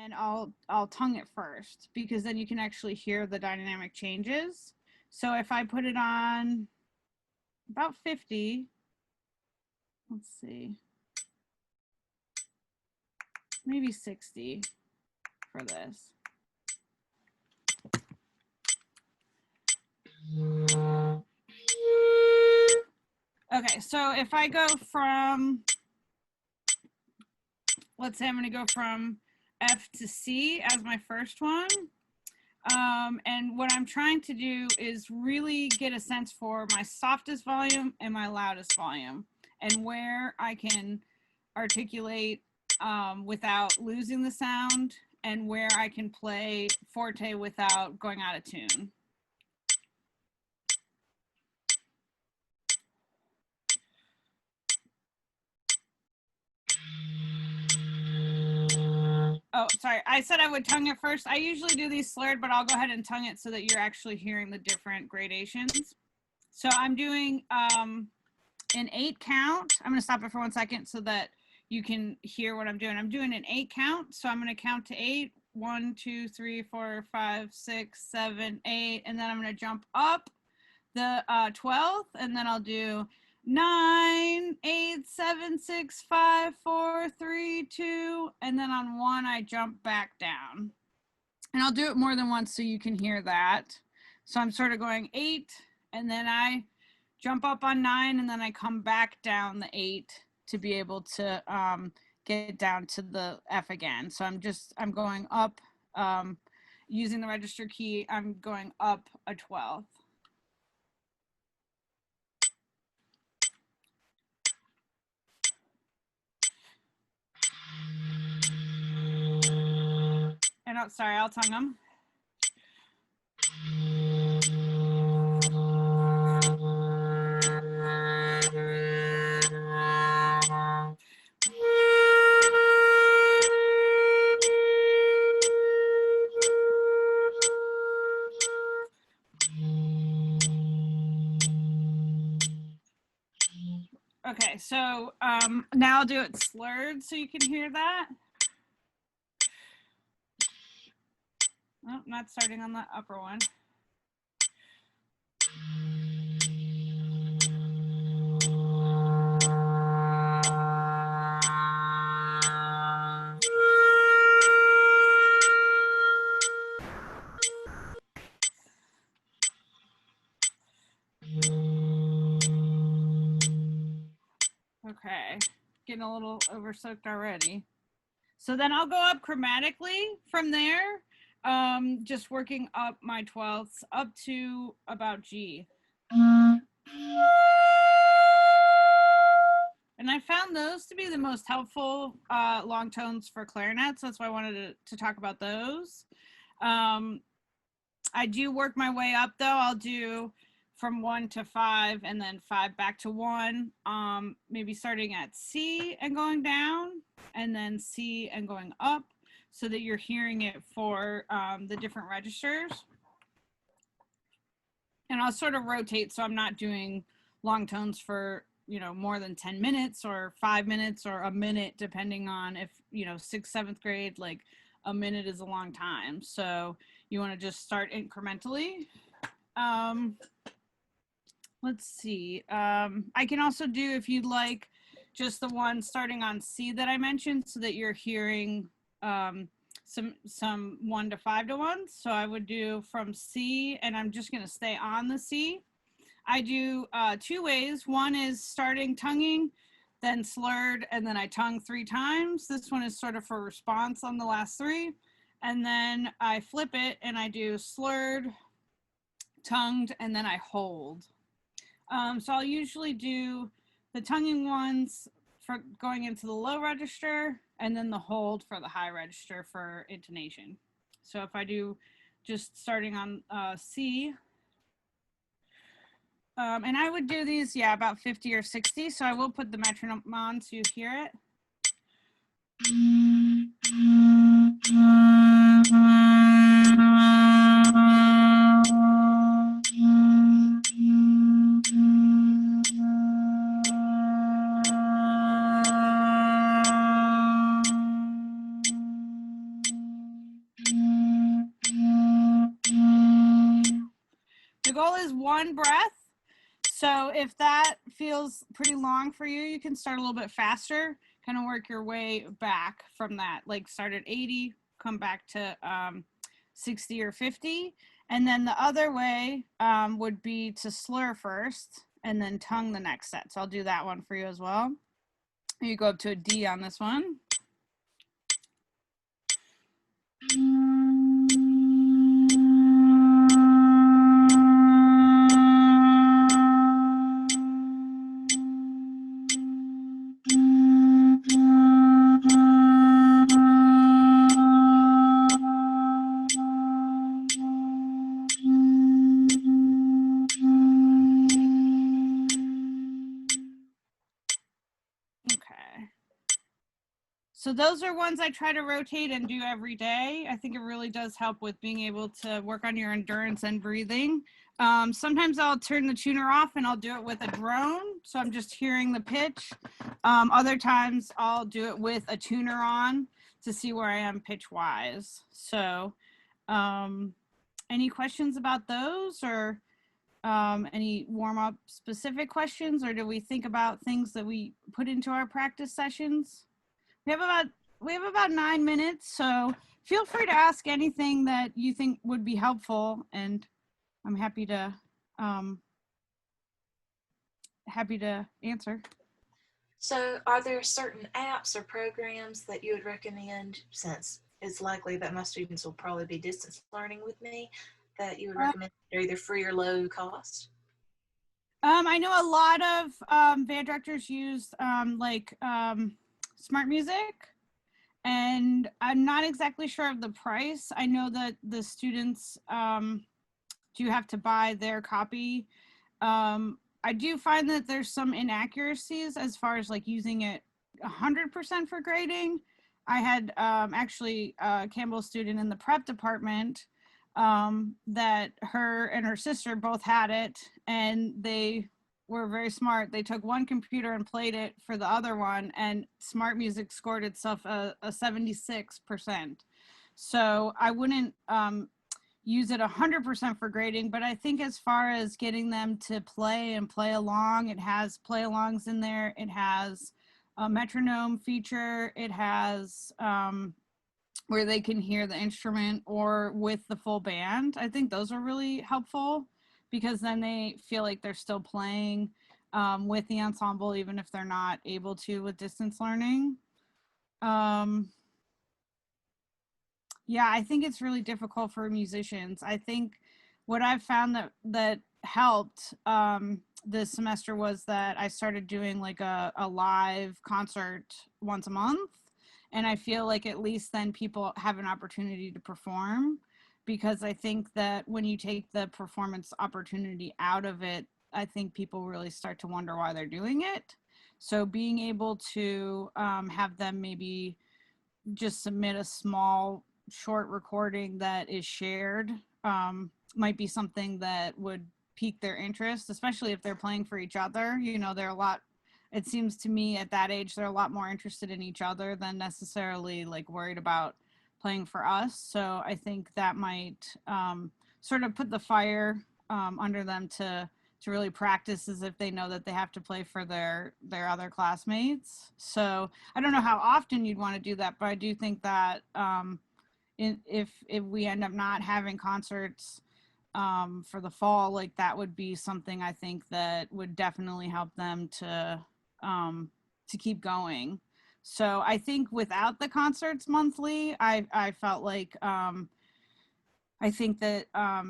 and I'll tongue it first, because then you can actually hear the dynamic changes. So if I put it on about 50, let's see, maybe 60 for this. Okay, so if I go from, let's say I'm going to go from F to C as my first one. And what I'm trying to do is really get a sense for my softest volume and my loudest volume, and where I can articulate without losing the sound, and where I can play forte without going out of tune. Oh, sorry. I said I would tongue it first. I usually do these slurred, but I'll go ahead and tongue it so that you're actually hearing the different gradations. So I'm doing an 8 count. I'm going to stop it for 1 second so that you can hear what I'm doing. I'm doing an 8 count. So I'm going to count to 8. 1, 2, 3, 4, 5, 6, 7, 8. And then I'm going to jump up the 12th, and then I'll do 9, 8, 7, 6, 5, 4, 3, 2, and then on 1 I jump back down. And I'll do it more than once so you can hear that. So I'm sort of going 8, and then I jump up on 9, and then I come back down the 8 to be able to get down to the F again. So I'm going up, using the register key, I'm going up a 12th. And sorry, I'll tongue them. Okay, so now I'll do it slurred so you can hear that. Oh, not starting on the upper one. Okay, getting a little oversoaked already. So then I'll go up chromatically from there, just working up my 12ths up to about G. And I found those to be the most helpful long tones for clarinets. That's why I wanted to talk about those. I do work my way up though. I'll do from 1 to 5 and then 5 back to 1, maybe starting at C and going down, and then C and going up, so that you're hearing it for the different registers. And I'll sort of rotate, so I'm not doing long tones for, you know, more than 10 minutes or 5 minutes or a minute, depending on if, you know, 6th, 7th grade, like a minute is a long time. So you want to just start incrementally. Let's see. I can also do, if you'd like, just the one starting on C that I mentioned, so that you're hearing some 1 to 5 to 1. So I would do from C, and I'm just going to stay on the C. I do 2 ways. One is starting tonguing, then slurred, and then I tongue 3 times. This one is sort of for response on the last 3. And then I flip it and I do slurred, tongued, and then I hold. So I'll usually do the tonguing ones for going into the low register, and then the hold for the high register for intonation. So if I do just starting on C, and I would do these, yeah, about 50 or 60. So I will put the metronome on so you hear it. one breath. So if that feels pretty long for you, you can start a little bit faster, kind of work your way back from that. Like start at 80, come back to 60 or 50. And then the other way would be to slur first and then tongue the next set. So I'll do that one for you as well. You go up to a D on this one. So those are ones I try to rotate and do every day. I think it really does help with being able to work on your endurance and breathing. Sometimes I'll turn the tuner off and I'll do it with a drone. So I'm just hearing the pitch. Other times I'll do it with a tuner on to see where I am pitch wise. So any questions about those, or any warm up specific questions, or do we think about things that we put into our practice sessions? We have about 9 minutes, so feel free to ask anything that you think would be helpful, and I'm happy to answer. So are there certain apps or programs that you would recommend, since it's likely that my students will probably be distance learning with me, that you would recommend? They're either free or low cost? I know a lot of band directors use Smart Music, and I'm not exactly sure of the price. I know that the students do have to buy their copy. I do find that there's some inaccuracies as far as like using it 100% for grading. I had actually a Campbell student in the prep department that her and her sister both had it, and they were very smart. They took one computer and played it for the other one, and Smart Music scored itself a 76%. So I wouldn't use it 100% for grading, but I think as far as getting them to play and play along, it has play alongs in there. It has a metronome feature. It has where they can hear the instrument or with the full band. I think those are really helpful, because then they feel like they're still playing with the ensemble, even if they're not able to with distance learning. Yeah, I think it's really difficult for musicians. I think what I've found that helped this semester was that I started doing like a live concert once a month. And I feel like at least then people have an opportunity to perform, because I think that when you take the performance opportunity out of it, I think people really start to wonder why they're doing it. So being able to have them maybe just submit a small short recording that is shared might be something that would pique their interest, especially if they're playing for each other. You know, they're a lot, it seems to me at that age, they're a lot more interested in each other than necessarily like worried about playing for us. So I think that might sort of put the fire under them to really practice, as if they know that they have to play for their other classmates. So I don't know how often you'd want to do that, but I do think that if we end up not having concerts for the fall, like that would be something I think that would definitely help them to keep going. So I think without the concerts monthly, I felt like I think that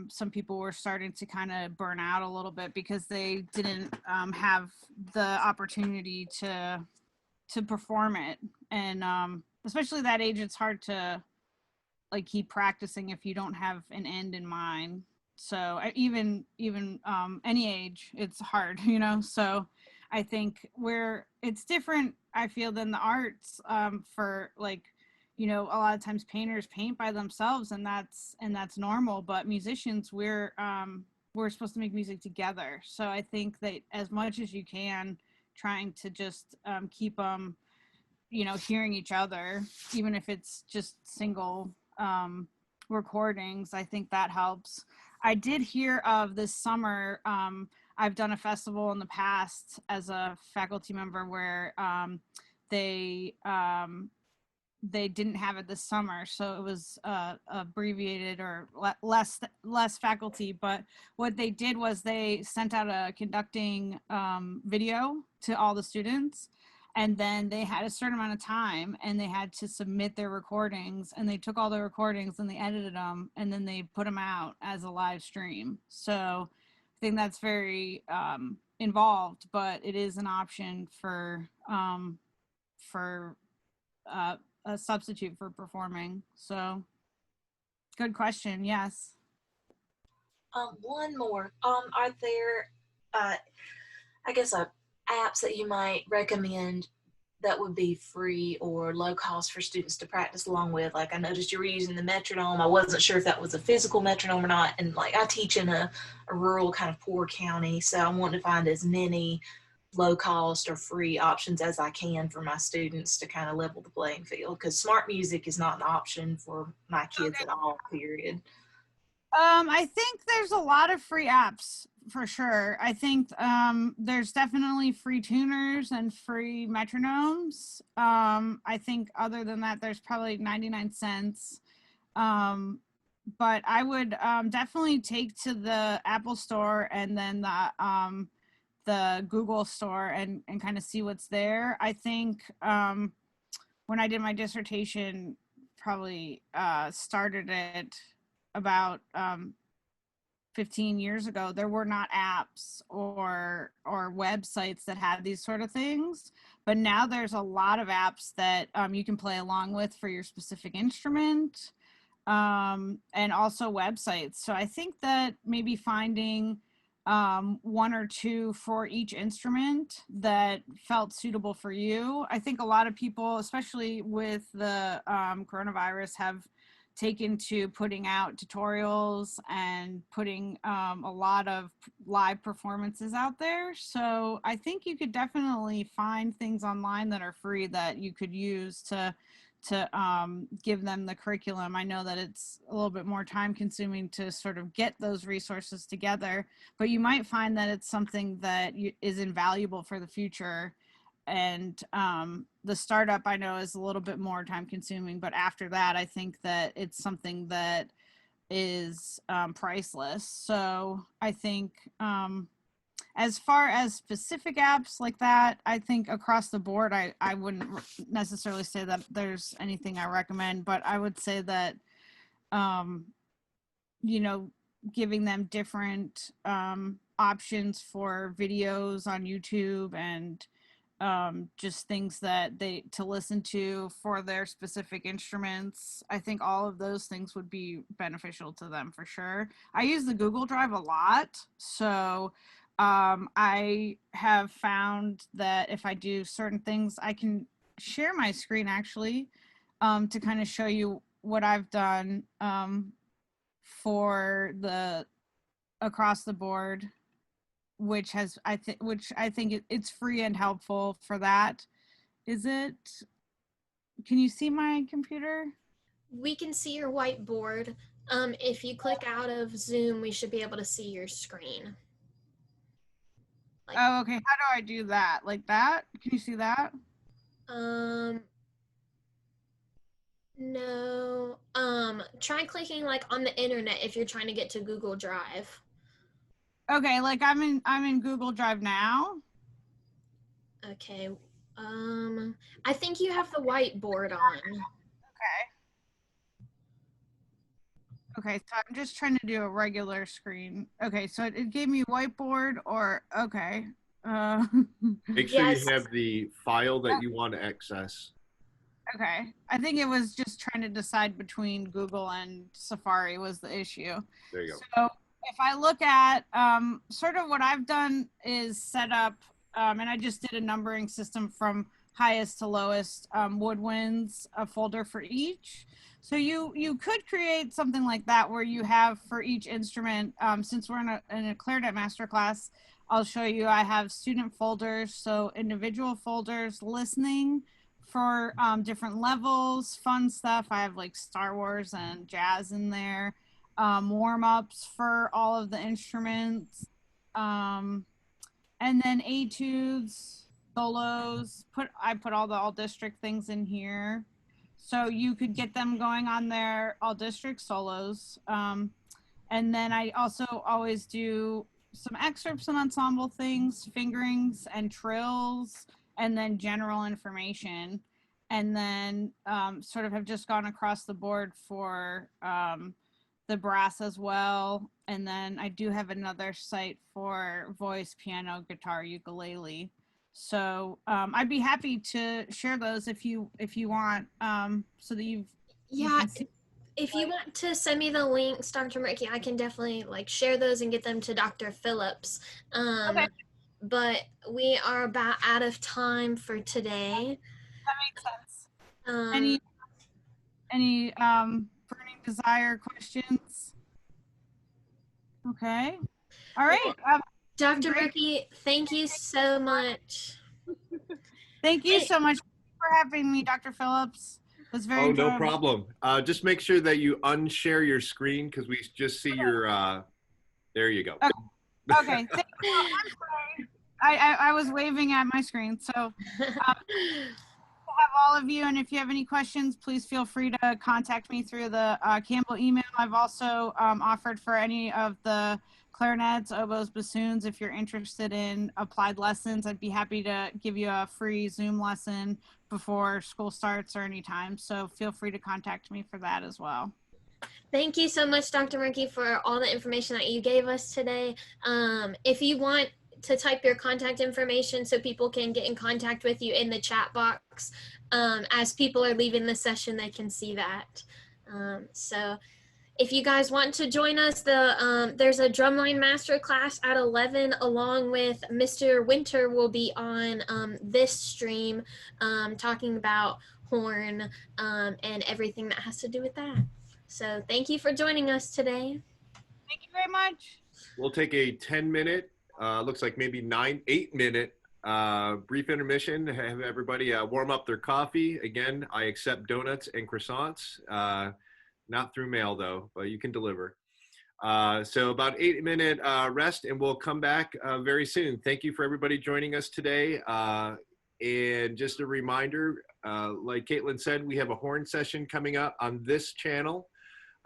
some people were starting to kind of burn out a little bit, because they didn't have the opportunity to perform it. And especially that age, it's hard to like keep practicing if you don't have an end in mind. So even any age, it's hard, you know. So I think it's different, I feel, than the arts for like, you know, a lot of times painters paint by themselves, and that's normal. But musicians, we're supposed to make music together. So I think that as much as you can, trying to just keep them, you know, hearing each other, even if it's just single recordings, I think that helps. I did hear of this summer. I've done a festival in the past as a faculty member where they they didn't have it this summer, so it was abbreviated or less faculty. But what they did was they sent out a conducting video to all the students, and then they had a certain amount of time, and they had to submit their recordings, and they took all the recordings and they edited them, and then they put them out as a live stream. So I think that's very involved, but it is an option for a substitute for performing. So good question. Yes. One more. Are there, I guess, apps that you might recommend that would be free or low cost for students to practice along with? Like, I noticed you were using the metronome. I wasn't sure if that was a physical metronome or not. And like, I teach in a rural kind of poor county, so I want to find as many low cost or free options as I can for my students to kind of level the playing field, because smart music is not an option for my kids at all, period. I think there's a lot of free apps for sure. I think there's definitely free tuners and free metronomes. I think other than that, there's probably 99 cents. But I would definitely take to the Apple Store and then the Google Store and kind of see what's there. I think when I did my dissertation, probably started it about 15 years ago, there were not apps or websites that had these sort of things, but now there's a lot of apps that you can play along with for your specific instrument, and also websites. So I think that maybe finding one or two for each instrument that felt suitable for you. I think a lot of people, especially with the coronavirus, have taken to putting out tutorials and putting a lot of live performances out there. So I think you could definitely find things online that are free that you could use to give them the curriculum. I know that it's a little bit more time consuming to sort of get those resources together, but you might find that it's something that is invaluable for the future. And the startup, I know, is a little bit more time consuming, but after that, I think that it's something that is priceless. So I think as far as specific apps like that, I think across the board, I wouldn't necessarily say that there's anything I recommend, but I would say that, you know, giving them different options for videos on YouTube and just things that they to listen to for their specific instruments. I think all of those things would be beneficial to them for sure. I use the Google Drive a lot, so I have found that if I do certain things, I can share my screen actually to kind of show you what I've done for the across the board, which I think it's free and helpful for that. Is it? Can you see my computer? We can see your whiteboard. If you click out of Zoom, we should be able to see your screen. Oh, okay. How do I do that? Like that? Can you see that? No. Try clicking like on the internet if you're trying to get to Google Drive. Okay, like I'm in Google Drive now. Okay. I think you have the whiteboard on. Okay, so I'm just trying to do a regular screen. Okay, so it gave me whiteboard or okay. Make sure Yes. you have the file that you want to access. Okay, I think it was just trying to decide between Google and Safari was the issue. There you go. So if I look at sort of what I've done is set up, and I just did a numbering system from highest to lowest woodwinds, a folder for each. So you could create something like that where you have for each instrument, since we're in a clarinet masterclass, I'll show you I have student folders, so individual folders, listening for different levels, fun stuff. I have like Star Wars and jazz in there. warm-ups for all of the instruments, and then etudes, solos. I put all the all district things in here, so you could get them going on their all district solos. And then I also always do some excerpts and ensemble things, fingerings and trills, and then general information. And then sort of have just gone across the board for the brass as well. And then I do have another site for voice, piano, guitar, ukulele. So I'd be happy to share those if you want, so that you Yeah, can see. if you want to send me the links, Dr. Muehrcke, I can definitely share those and get them to Dr. Phillips. Okay. But we are about out of time for today. That makes sense. Um, Any burning desire questions? Okay. All right. Dr. Great. Muehrcke, thank you so much. Thank you so much for having me, Dr. Phillips. It was very Oh, enjoyable. no problem. Just make sure that you unshare your screen because we just see your, there you go. Okay. Thank you. I'm sorry. I was waving at my screen. So have all of you, and if you have any questions, please feel free to contact me through the Campbell email. I've also offered for any of the clarinets, oboes, bassoons. If you're interested in applied lessons, I'd be happy to give you a free Zoom lesson before school starts or anytime. So feel free to contact me for that as well. Thank you so much, Dr. Muehrcke, for all the information that you gave us today. If you want to type your contact information so people can get in contact with you in the chat box, as people are leaving the session, they can see that. So if you guys want to join us, there's a drumline masterclass at 11, along with Mr. Winter will be on this stream, talking about horn and everything that has to do with that. So thank you for joining us today. Thank you very much. We'll take a 10-minute, looks like maybe 8-minute brief intermission. Have everybody warm up their coffee. Again, I accept donuts and croissants. Not through mail though, but you can deliver. So about 8-minute rest, and we'll come back very soon. Thank you for everybody joining us today. And just a reminder, like Caitlin said, we have a horn session coming up on this channel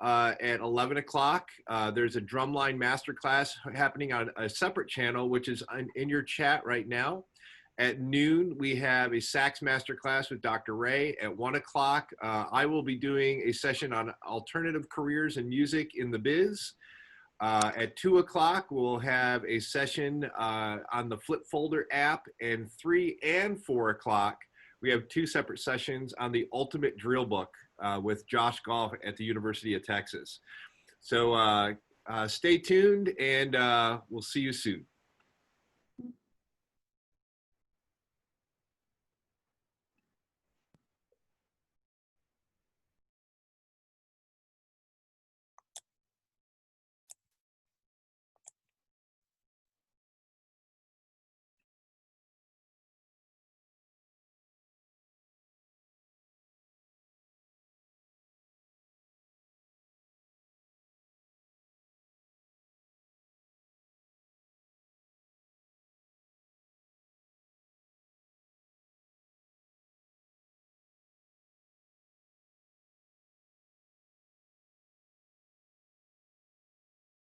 at 11 o'clock. There's a drumline masterclass happening on a separate channel, which is in your chat right now. At noon, we have a sax masterclass with Dr. Ray. At 1 o'clock, I will be doing a session on alternative careers in music in the biz. At 2 o'clock, we'll have a session on the Flip Folder app. And 3 and 4 o'clock, we have 2 separate sessions on the Ultimate Drill Book with Josh Goff at the University of Texas. So stay tuned, and we'll see you soon.